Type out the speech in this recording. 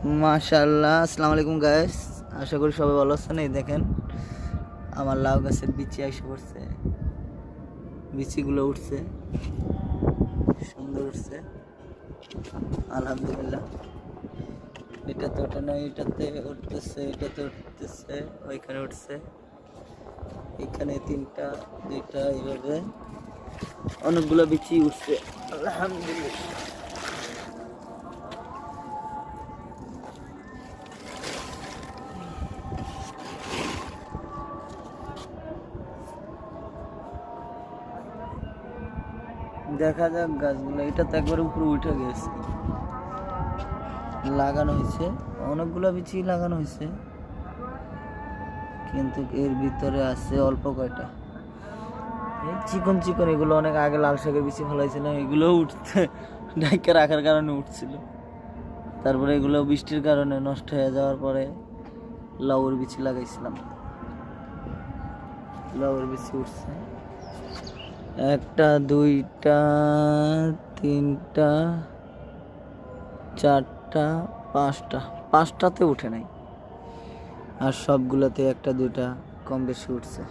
মাশাআল্লাহ, আসসালামু আলাইকুম গাইস। আশা করি সবাই ভালো আছেন। এই দেখেন আমার লাউ গাছের বিচি এসে পড়ছে, বিচিগুলো উঠছে, সুন্দর উঠছে আলহামদুলিল্লাহ। এটাতে ওঠে না, এটাতে উঠতেছে, এটাতে উঠতেছে, ওইখানে উঠছে, এখানে তিনটা, দুইটা, এইভাবে অনেকগুলো বিচি উঠছে আলহামদুলিল্লাহ। দেখা যাক গাছগুলো, এটা তো একবার উপরে উঠে গেছে, লাগানো হয়েছে, অনেকগুলো বিচি লাগানো হয়েছে, কিন্তু এর ভিতরে আছে অল্প কয়টা এই চিকন চিকন। এগুলো অনেক আগে লাল শাকের বিচি ফেলাইছিল, এগুলো উঠতে ডাইকে রাখার কারণে উঠছিল, তারপরে এগুলো বৃষ্টির কারণে নষ্ট হয়ে যাওয়ার পরে লাউয়ের বিচি লাগাইছিলাম, লাউয়ের বিচি উঠছে একটা, দুইটা, তিনটা, চারটা, পাঁচটা, পাঁচটাতে উঠে নাই, আর সবগুলোতে একটা দুইটা কম বেশি উঠছে।